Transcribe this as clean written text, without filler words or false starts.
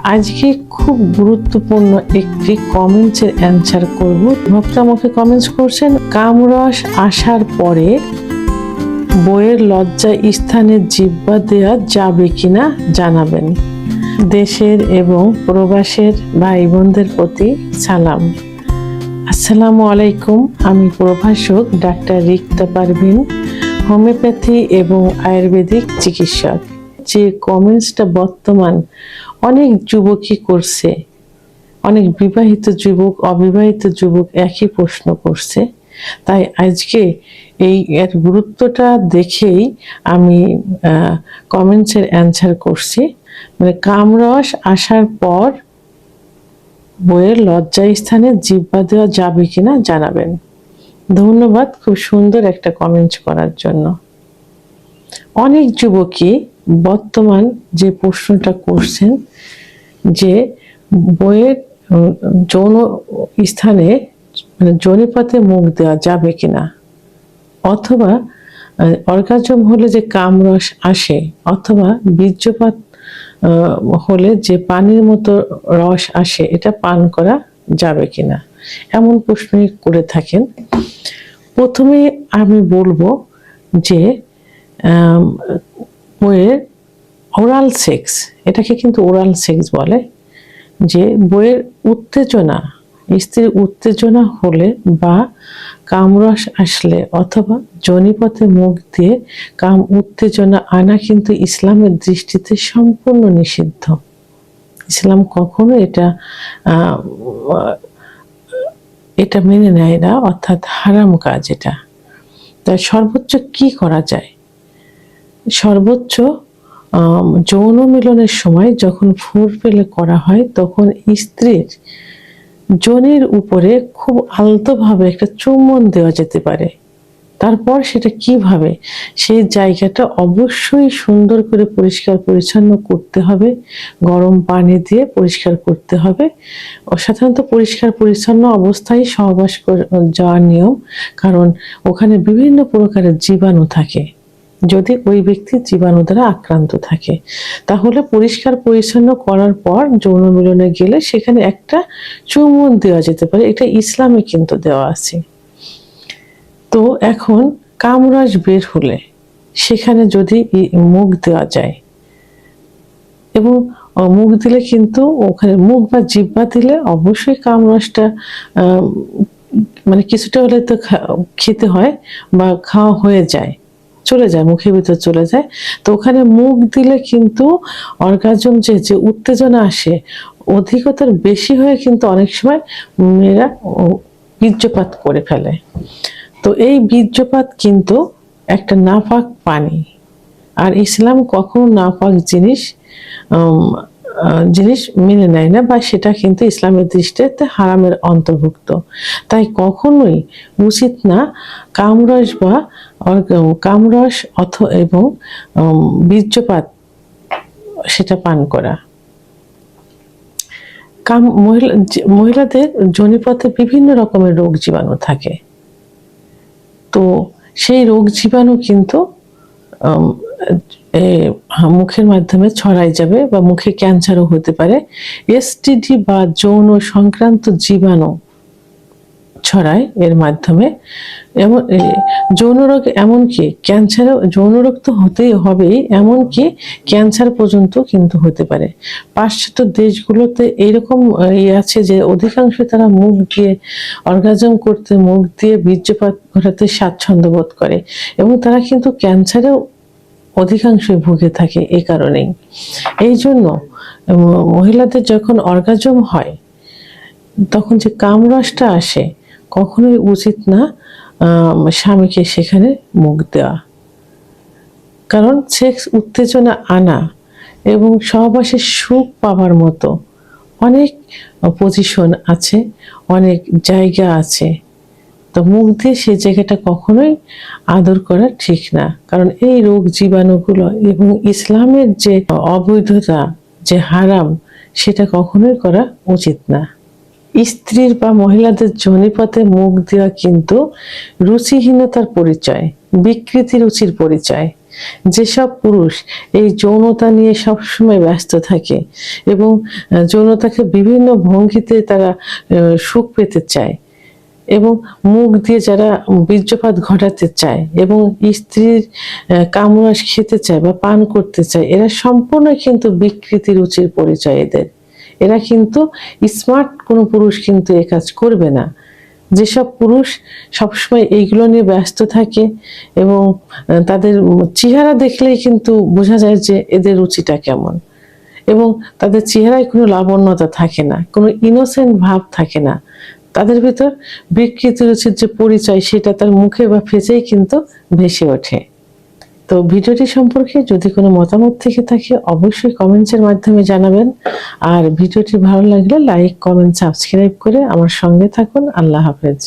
আজকে খুব গুরুত্বপূর্ণ একটি কমেন্টসের অ্যান্সার করব। ভক্ত আমাকে কমেন্টস করছেন, কামরস আসার পরে বইয়ের লজ্জা স্থানে জিহ্বা দেওয়া যাবে কিনা জানাবেন। দেশের এবং প্রবাসের ভাই বোনদের প্রতি সালাম। আসসালামু আলাইকুম। আমি প্রভাষক ডাক্তার রিক্তা পারভিন, হোমিওপ্যাথি এবং আয়ুর্বেদিক চিকিৎসক। যে কমেন্টসটা বর্তমান অনেক যুবকই করছে, অনেক বিবাহিত যুবক অবিবাহিত যুবক একই প্রশ্ন করছে, তাই আজকে এর গুরুত্বটা দেখেই আমি কমেন্টসের অ্যান্সার করছি। মানে কামরস আসার পর বইয়ের লজ্জা স্থানে জিহ্বা দেওয়া যাবে কিনা জানাবেন। ধন্যবাদ খুব সুন্দর একটা কমেন্টস করার জন্য। অনেক যুবকই বর্তমান যে প্রশ্নটা করছেন যে বইয়ের যৌন স্থানে মানে যোনিপথে মুখ দেওয়া যাবে কিনা, অথবা অর্গাজম হলে যে কামরস আসে, অথবা বীর্যপাত হলে যে পানির মতো রস আসে, এটা পান করা যাবে কিনা, এমন প্রশ্নই করে থাকেন। প্রথমে আমি বলবো যে বইয়ের ওরাল সেক্স, এটাকে কিন্তু ওরাল সেক্স বলে, যে বইয়ের উত্তেজনা, স্ত্রীর উত্তেজনা হলে বা কামরস আসলে অথবা যোনিপথে মুখ দিয়ে কাম উত্তেজনা আনা কিন্তু ইসলামের দৃষ্টিতে সম্পূর্ণ নিষিদ্ধ। ইসলাম কখনো এটা মেনে নেয় না, অর্থাৎ হারাম কাজ এটা। তাই সর্বোচ্চ কি করা যায়? সর্বোচ্চ যৌন মিলনের সময় যখন ফোরপ্লে করা হয়, তখন স্ত্রীর যোনির উপরে খুব আলতোভাবে একটা চুম্বন দেওয়া যেতে পারে। তারপর সেটা কিভাবে, সেই জায়গাটা অবশ্যই সুন্দর করে পরিষ্কার পরিচ্ছন্ন করতে হবে, গরম পানি দিয়ে পরিষ্কার করতে হবে। সাধারণত পরিষ্কার পরিচ্ছন্ন অবস্থায় সহবাস যাওয়ার নিয়ম, কারণ ওখানে বিভিন্ন প্রকারের জীবাণু থাকে। যদি ওই ব্যক্তি জীবাণু দ্বারা আক্রান্ত থাকে, তাহলে পরিষ্কার পরিচ্ছন্ন করার পর যৌন মিলনে গেলে সেখানে একটা চুম্বন দেওয়া যেতে পারে। এটা ইসলামে কিন্তু দেওয়া আছে। তো এখন কামরস বের হলে সেখানে যদি মুখ দেওয়া যায়, এবং মুখ দিলে কিন্তু ওখানে মুখ বা জিহ্বা দিলে অবশ্যই কামরসটা মানে কিছুটা হলে তো খেতে হয় বা খাওয়া হয়ে যায়, চলে যায়, মুখের ভিতর চলে যায়। তো ওখানে মুখ দিলে কিন্তু অর্গাজম যে উত্তেজনা আসে অধিকতার বেশি হয়ে কিন্তু অনেক সময় মেয়েরা বীর্যপাত করে ফেলে। তো এই বীর্যপাত কিন্তু একটা নাপাক পানি, আর ইসলাম কখনো নাপাক জিনিস মেনে নেয় না, বা সেটা কিন্তু ইসলামের দৃষ্টিতে হারামের অন্তর্ভুক্ত। তাই কখনোই উচিত না কামরস বা কামরস এবং বীর্যপাত সেটা পান করা। মহিলাদের যোনিপথে বিভিন্ন রকমের রোগ জীবাণু থাকে। তো সেই রোগ জীবাণু কিন্তু মুখের মাধ্যমে ছড়াই যাবে, বা মুখে ক্যান্সারও হতে পারে। এসটিডি বা যৌন সংক্রান্ত জীবাণু ছড়ায় এর মাধ্যমে। এমন যৌন রোগ, এমনকি ক্যান্সারও, যৌন রোগ তো হতেই হবেই, এমনকি ক্যান্সার পর্যন্ত কিন্তু হতে পারে। পাশ্চাত্য দেশগুলোতে এইরকম আছে যে অধিকাংশ তারা মুখ দিয়ে অর্গাজম করতে, মুখ দিয়ে বীর্যপাত ঘটাতে স্বাচ্ছন্দ্য বোধ করে, এবং তারা কিন্তু ক্যান্সারেও অধিকাংশই ভুগে থাকে। এই কারণেই এই জন্য মহিলাদের যখন অর্গাজম হয়, তখন যে কামরসটা আসে, কখনোই উচিত না স্বামীকে সেখানে মুখ দেওয়া। কারণ সেক্স উত্তেজনা আনা এবং সহবাসের সুখ পাওয়ার মতো অনেক পজিশন আছে, অনেক জায়গা আছে। তো মুখ দিয়ে সেই জায়গাটা কখনোই আদর করা ঠিক না, কারণ এই রোগ জীবাণুগুলো এবং ইসলামের যে অবৈধতা, যে হারাম, সেটা কখনোই করা উচিত না। স্ত্রীর বা মহিলাদের যোনিপথে মুখ দেওয়া কিন্তু রুচিহীনতার পরিচয়, বিকৃতি রুচির পরিচয়। যেসব পুরুষ এই যৌনতা নিয়ে সবসময় ব্যস্ত থাকে এবং যৌনতাকে বিভিন্ন ভঙ্গিতে তারা সুখ পেতে চায় এবং মুখ দিয়ে যারা বীর্যপাত ঘটাতে চায় এবং স্ত্রীর কামরাস খেতে চায় বা পান করতে চায়, এরা সম্পূর্ণ কিন্তু বিকৃতি রুচির পরিচয় এদের। এরা কিন্তু স্মার্ট কোনো পুরুষ কিন্তু এ কাজ করবে না। যেসব পুরুষ সবসময় এইগুলো নিয়ে ব্যস্ত থাকে এবং তাদের চেহারা দেখলেই কিন্তু বোঝা যায় যে এদের রুচিটা কেমন, এবং তাদের চেহারায় কোনো লাবণ্যতা থাকে না, কোনো ইনোসেন্ট ভাব থাকে না, তাদের ভিতর বিকৃতি রুচির যে পরিচয় সেটা তার মুখে বা ফেসেই কিন্তু ভেসে ওঠে। তো ভিডিওটি সম্পর্কে যদি কোনো মতামত থেকে থাকে অবশ্যই কমেন্টসের মাধ্যমে জানাবেন। আর ভিডিওটি ভালো লাগলে লাইক, কমেন্ট, সাবস্ক্রাইব করে আমার সঙ্গে থাকুন। আল্লাহ হাফেজ।